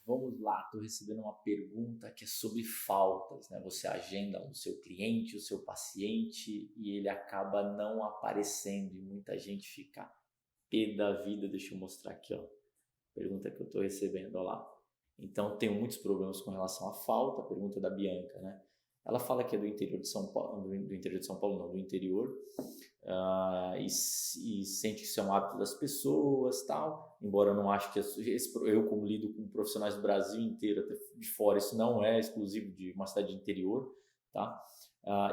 vamos lá, estou recebendo uma pergunta que é sobre faltas, né? Você agenda o seu cliente, o seu paciente e ele acaba não aparecendo e muita gente fica pé da vida. Deixa eu mostrar aqui, ó, pergunta que eu estou recebendo, ó lá. Então, tenho muitos problemas com relação à falta, a pergunta da Bianca, né? Ela fala que é do interior de São Paulo, do interior de São Paulo não, do interior, e sente que isso é um hábito das pessoas, tal. Embora eu não ache que eu, como lido com profissionais do Brasil inteiro, até de fora, isso não é exclusivo de uma cidade de interior, tá?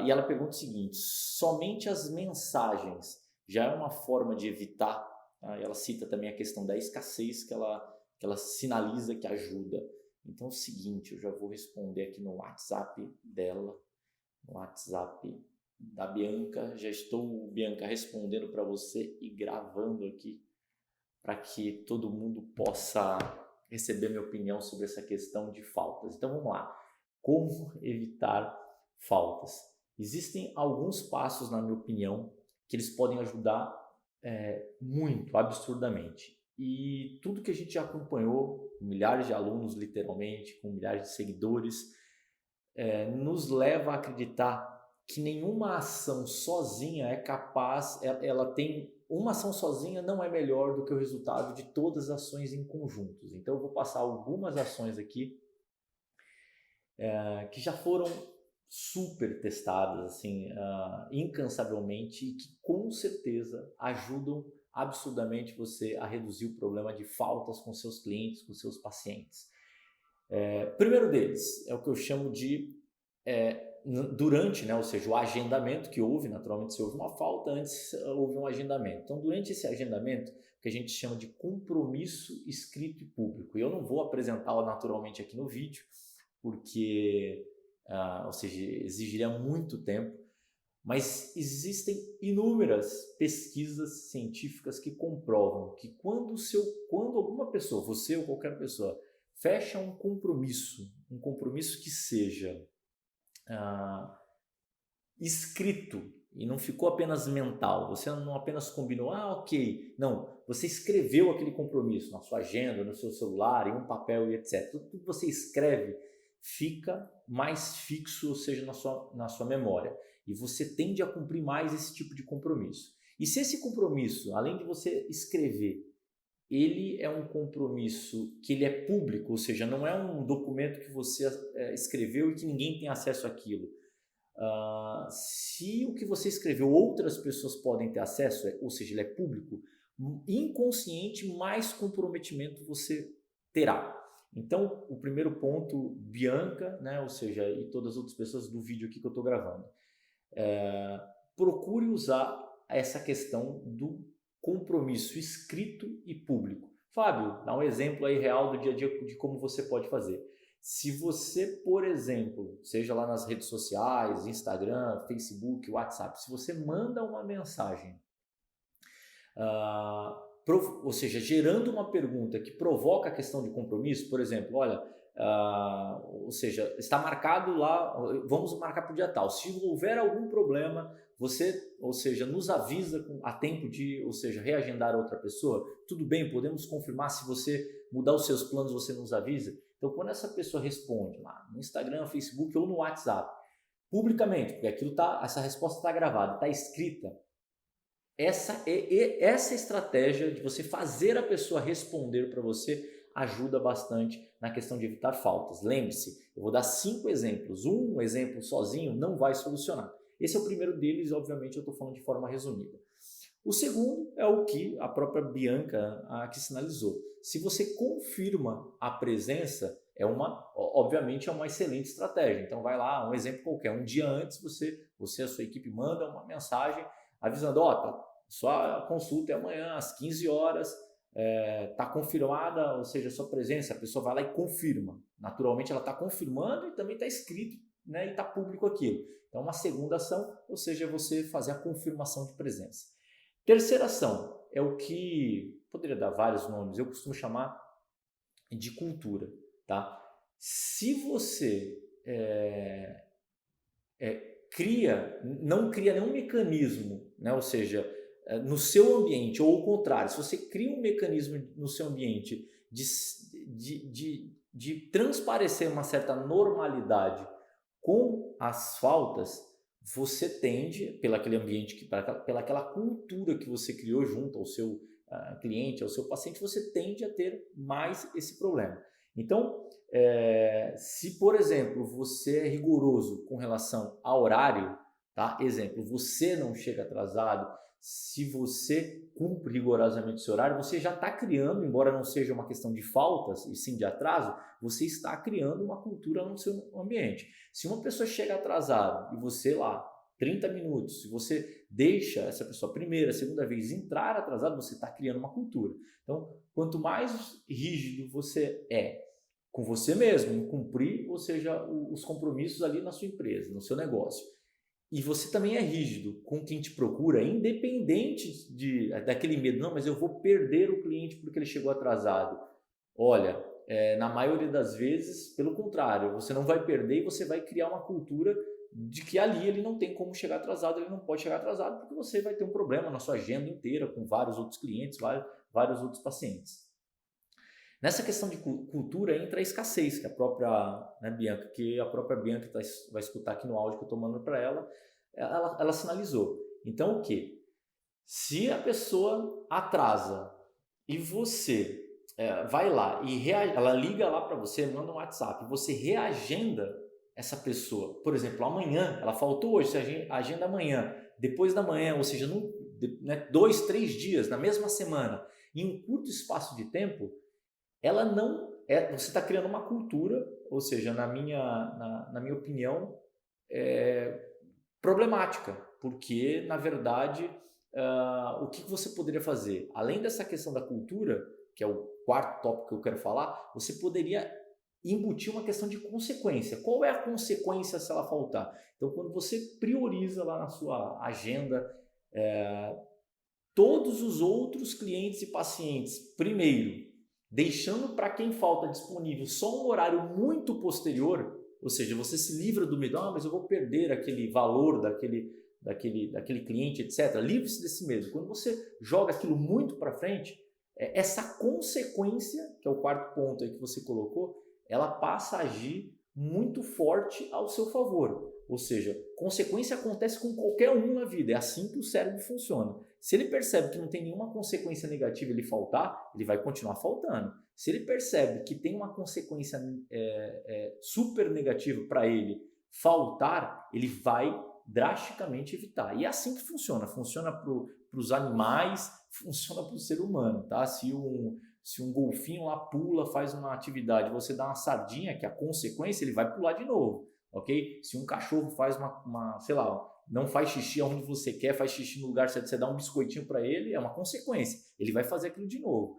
E ela pergunta o seguinte: somente as mensagens já é uma forma de evitar? Tá? E ela cita também a questão da escassez que ela sinaliza que ajuda. Então é o seguinte, eu já vou responder aqui no WhatsApp dela, no WhatsApp da Bianca. Já estou, Bianca, respondendo para você e gravando aqui para que todo mundo possa receber minha opinião sobre essa questão de faltas. Então vamos lá. Como evitar faltas? Existem alguns passos, na minha opinião, que eles podem ajudar muito, absurdamente. E tudo que a gente já acompanhou, milhares de alunos literalmente, com milhares de seguidores, nos leva a acreditar que nenhuma ação sozinha é capaz, ela tem, uma ação sozinha não é melhor do que o resultado de todas as ações em conjuntos. Então eu vou passar algumas ações aqui que já foram super testadas assim, incansavelmente, e que com certeza ajudam absurdamente você a reduzir o problema de faltas com seus clientes, com seus pacientes. Primeiro deles é o que eu chamo de durante, né, ou seja, o agendamento que houve, naturalmente se houve uma falta, antes houve um agendamento. Então, durante esse agendamento, que a gente chama de compromisso escrito e público. E eu não vou apresentá-lo naturalmente aqui no vídeo, porque, ou seja, exigiria muito tempo, mas existem inúmeras pesquisas científicas que comprovam que quando alguma pessoa, você ou qualquer pessoa, fecha um compromisso que seja escrito e não ficou apenas mental, você não apenas combinou, ok, não, você escreveu aquele compromisso na sua agenda, no seu celular, em um papel e etc. Tudo que você escreve fica mais fixo, ou seja, na sua memória, e você tende a cumprir mais esse tipo de compromisso. E se esse compromisso, além de você escrever, ele é um compromisso que ele é público, ou seja, não é um documento que você escreveu e que ninguém tem acesso àquilo. Se o que você escreveu outras pessoas podem ter acesso, ou seja, ele é público, inconsciente, mais comprometimento você terá. Então, o primeiro ponto, Bianca, né, ou seja, e todas as outras pessoas do vídeo aqui que eu estou gravando, procure usar essa questão do compromisso escrito e público. Fábio, dá um exemplo aí real do dia a dia de como você pode fazer. Se você, por exemplo, seja lá nas redes sociais, Instagram, Facebook, WhatsApp, se você manda uma mensagem, ou seja, gerando uma pergunta que provoca a questão de compromisso, por exemplo, olha, ou seja, está marcado lá, vamos marcar para o dia tal. Se houver algum problema, você, ou seja, nos avisa a tempo de, ou seja, reagendar outra pessoa. Tudo bem, podemos confirmar. Se você mudar os seus planos, você nos avisa. Então, quando essa pessoa responde lá no Instagram, Facebook ou no WhatsApp, publicamente, porque essa resposta está gravada, está escrita, essa estratégia de você fazer a pessoa responder para você ajuda bastante na questão de evitar faltas. Lembre-se, eu vou dar 5 exemplos. Um exemplo sozinho não vai solucionar. Esse é o primeiro deles, obviamente eu estou falando de forma resumida. O segundo é o que a própria Bianca aqui sinalizou. Se você confirma a presença, obviamente é uma excelente estratégia. Então vai lá, um exemplo qualquer, um dia antes você e a sua equipe mandam uma mensagem avisando, sua consulta é amanhã às 15 horas, está confirmada, ou seja, a sua presença, a pessoa vai lá e confirma. Naturalmente ela está confirmando e também está escrito, né, e está público aquilo. Então uma segunda ação, ou seja, você fazer a confirmação de presença. Terceira ação é o que poderia dar vários nomes, eu costumo chamar de cultura, tá? Se você não cria nenhum mecanismo, né? Ou seja, no seu ambiente, ou ao contrário, se você cria um mecanismo no seu ambiente de de transparecer uma certa normalidade com as faltas, você tende, pelo aquele ambiente, pela aquela cultura que você criou junto ao seu cliente, ao seu paciente, você tende a ter mais esse problema. Então, se, por exemplo, você é rigoroso com relação ao horário, tá? Exemplo, você não chega atrasado, se você cumpre rigorosamente seu horário, você já está criando, embora não seja uma questão de faltas e sim de atraso, você está criando uma cultura no seu ambiente. Se uma pessoa chega atrasada e você lá, 30 minutos, se você deixa essa pessoa primeira, segunda vez entrar atrasado, você está criando uma cultura. Então, quanto mais rígido você é com você mesmo, em cumprir, ou seja, os compromissos ali na sua empresa, no seu negócio, e você também é rígido com quem te procura, independente daquele medo, não, mas eu vou perder o cliente porque ele chegou atrasado. Olha, na maioria das vezes, pelo contrário, você não vai perder e você vai criar uma cultura de que ali ele não tem como chegar atrasado, ele não pode chegar atrasado porque você vai ter um problema na sua agenda inteira com vários outros clientes, vários outros pacientes. Nessa questão de cultura entra a escassez, que a própria Bianca, vai escutar aqui no áudio que eu estou mandando para ela sinalizou. Então o que? Se a pessoa atrasa e você vai lá e ela liga lá para você, manda um WhatsApp, você reagenda essa pessoa. Por exemplo, amanhã, ela faltou hoje, você agenda amanhã, depois da manhã, ou seja, 2, 3 dias, na mesma semana, em um curto espaço de tempo, ela não você está criando uma cultura, ou seja, na minha opinião, problemática, porque na verdade o que você poderia fazer? Além dessa questão da cultura, que é o quarto tópico que eu quero falar, você poderia embutir uma questão de consequência. Qual é a consequência se ela faltar? Então, quando você prioriza lá na sua agenda todos os outros clientes e pacientes primeiro, deixando para quem falta disponível só um horário muito posterior, ou seja, você se livra do medo, mas eu vou perder aquele valor daquele cliente, etc. Livre-se desse medo. Quando você joga aquilo muito para frente, essa consequência, que é o quarto ponto aí que você colocou, ela passa a agir muito forte ao seu favor. Ou seja, consequência acontece com qualquer um na vida, é assim que o cérebro funciona. Se ele percebe que não tem nenhuma consequência negativa ele faltar, ele vai continuar faltando. Se ele percebe que tem uma consequência super negativa para ele faltar, ele vai drasticamente evitar. E é assim que funciona. Funciona para os animais, funciona para o ser humano. Tá? Se um golfinho lá pula, faz uma atividade, você dá uma sardinha, que é a consequência, ele vai pular de novo. Ok? Se um cachorro faz sei lá, não faz xixi onde você quer, faz xixi no lugar certo, você dá um biscoitinho para ele, é uma consequência. Ele vai fazer aquilo de novo.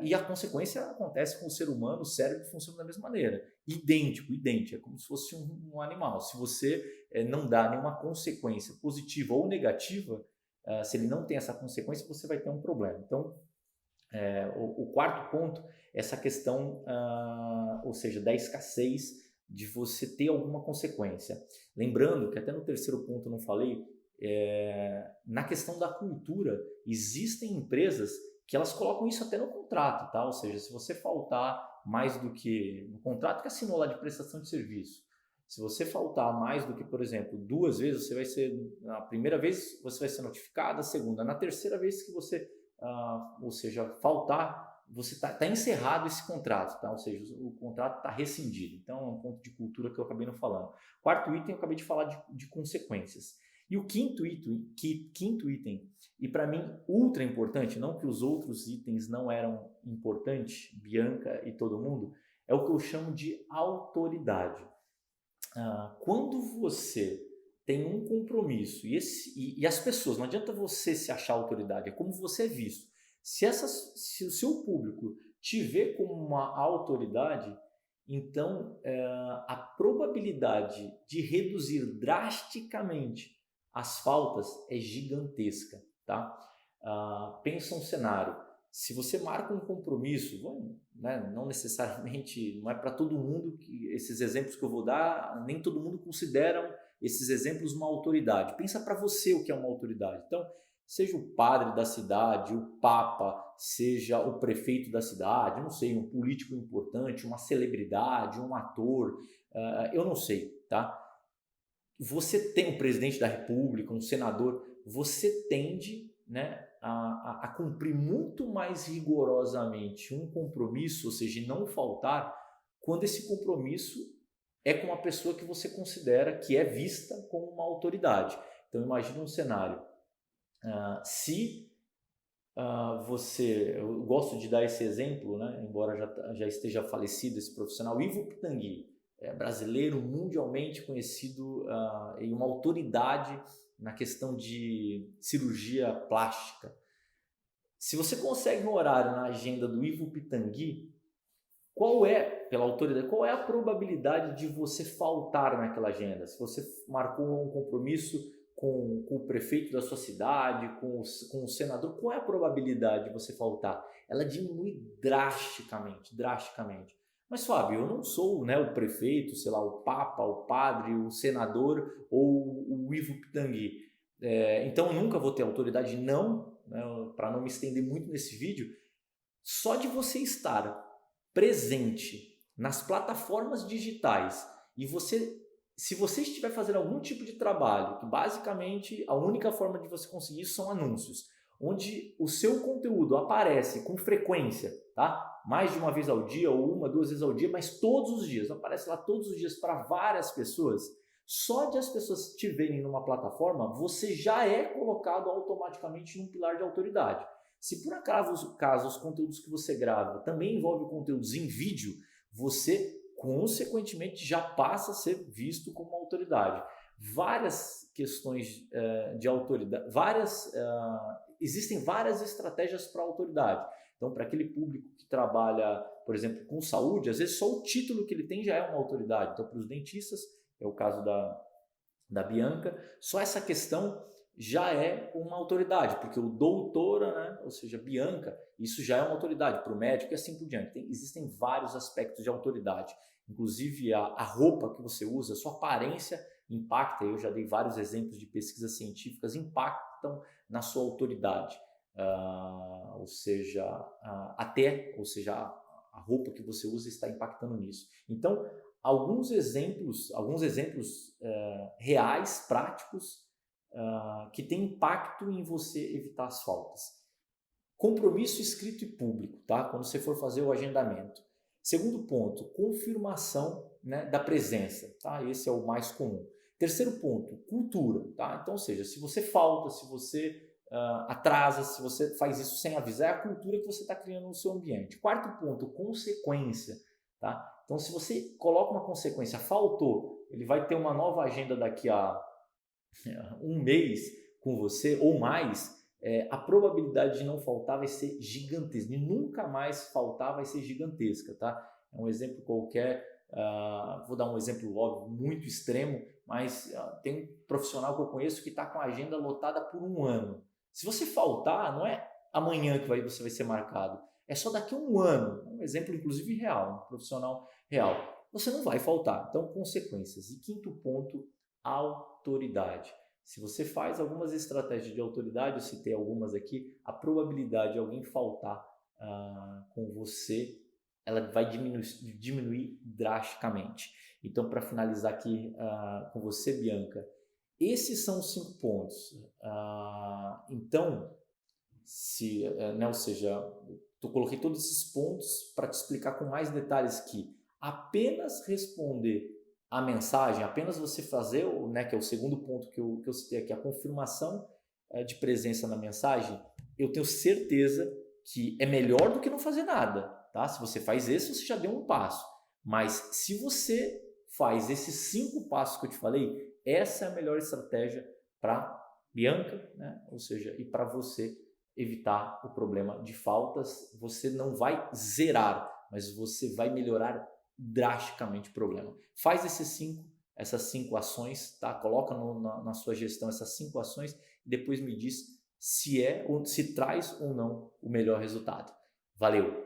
E a consequência acontece com o ser humano, o cérebro funciona da mesma maneira. Idêntico, é como se fosse um animal. Se você não dá nenhuma consequência positiva ou negativa, se ele não tem essa consequência, você vai ter um problema. Então, o quarto ponto é essa questão, ou seja, da escassez, de você ter alguma consequência. Lembrando que até no terceiro ponto eu não falei, na questão da cultura, existem empresas que elas colocam isso até no contrato, tá? Ou seja, se você faltar mais do que no contrato que assinou lá de prestação de serviço, se você faltar mais do que, por exemplo, 2 vezes, você vai ser, na primeira vez você vai ser notificado, a segunda, na terceira vez que você, ou seja, faltar, você tá encerrado esse contrato, tá? Ou seja, o contrato está rescindido. Então, é um ponto de cultura que eu acabei não falando. Quarto item, eu acabei de falar de consequências. E o quinto item, e para mim ultra importante, não que os outros itens não eram importantes, Bianca e todo mundo, é o que eu chamo de autoridade. Quando você tem um compromisso e as pessoas, não adianta você se achar autoridade, é como você é visto. Se o seu público te vê como uma autoridade, então a probabilidade de reduzir drasticamente as faltas é gigantesca, tá? Pensa um cenário. Se você marca um compromisso, não necessariamente, não é para todo mundo que esses exemplos que eu vou dar, nem todo mundo consideram esses exemplos uma autoridade. Pensa para você o que é uma autoridade. Então, seja o padre da cidade, o papa, seja o prefeito da cidade, não sei, um político importante, uma celebridade, um ator, eu não sei, tá? Você tem um presidente da república, um senador, você tende, né, a cumprir muito mais rigorosamente um compromisso, ou seja, não faltar, quando esse compromisso é com uma pessoa que você considera que é vista como uma autoridade. Então imagine um cenário, se eu gosto de dar esse exemplo, né, embora já esteja falecido esse profissional, Ivo Pitangui, brasileiro mundialmente conhecido e uma autoridade na questão de cirurgia plástica. Se você consegue um horário na agenda do Ivo Pitangui, pela autoridade, qual é a probabilidade de você faltar naquela agenda? Se você marcou um compromisso com o prefeito da sua cidade, com o senador, qual é a probabilidade de você faltar? Ela diminui drasticamente. Mas, Fábio, eu não sou, né, o prefeito, sei lá, o papa, o padre, o senador ou o Ivo Pitangui. Então eu nunca vou ter autoridade? Não, né, para não me estender muito nesse vídeo. Só de você estar presente nas plataformas digitais e se você estiver fazendo algum tipo de trabalho, que basicamente a única forma de você conseguir isso são anúncios, onde o seu conteúdo aparece com frequência, tá? Mais de uma vez ao dia ou uma, duas vezes ao dia, mas todos os dias, aparece lá todos os dias para várias pessoas. Só de as pessoas te verem numa plataforma, você já é colocado automaticamente num pilar de autoridade. Se por acaso os conteúdos que você grava também envolvem conteúdos em vídeo, você consequentemente já passa a ser visto como autoridade. Várias questões de autoridade, existem várias estratégias para autoridade. Então, para aquele público que trabalha, por exemplo, com saúde, às vezes só o título que ele tem já é uma autoridade. Então, para os dentistas, é o caso da Bianca, só essa questão já é uma autoridade, porque o doutora, né, ou seja, Bianca, isso já é uma autoridade para o médico e assim por diante. Existem vários aspectos de autoridade, inclusive a roupa que você usa, a sua aparência impacta, eu já dei vários exemplos de pesquisas científicas, impactam na sua autoridade, ou seja, a roupa que você usa está impactando nisso. Então, alguns exemplos reais, práticos, que tem impacto em você evitar as faltas. Compromisso escrito e público, tá? Quando você for fazer o agendamento. Segundo ponto, confirmação, né, da presença, tá? Esse é o mais comum. Terceiro ponto, cultura, tá? Então, ou seja, se você falta, se você atrasa, se você faz isso sem avisar, é a cultura que você está criando no seu ambiente. Quarto ponto, consequência, tá? Então, se você coloca uma consequência, faltou, ele vai ter uma nova agenda daqui a um mês com você ou mais, a probabilidade de não faltar vai ser gigantesca, de nunca mais faltar vai ser gigantesca, tá? É um exemplo qualquer, vou dar um exemplo óbvio, muito extremo, mas tem um profissional que eu conheço que está com a agenda lotada por um ano. Se você faltar, não é amanhã que você vai ser marcado, é só daqui a um ano, um exemplo inclusive real, um profissional real. Você não vai faltar, então consequências. E quinto ponto, autoridade. Se você faz algumas estratégias de autoridade, eu citei algumas aqui, a probabilidade de alguém faltar com você, ela vai diminuir drasticamente. Então, para finalizar aqui com você, Bianca, esses são os 5 pontos. Então, ou seja, eu coloquei todos esses pontos para te explicar com mais detalhes que apenas responder a mensagem, apenas você fazer, né, que é o segundo ponto que eu citei aqui, a confirmação de presença na mensagem, eu tenho certeza que é melhor do que não fazer nada, tá? Se você faz esse, você já deu um passo. Mas se você faz esses 5 passos que eu te falei, essa é a melhor estratégia para Bianca, né? Ou seja, e para você evitar o problema de faltas. Você não vai zerar, mas você vai melhorar drasticamente o problema. Faz essas 5 ações, tá? Coloca na sua gestão essas 5 ações e depois me diz se traz ou não o melhor resultado. Valeu!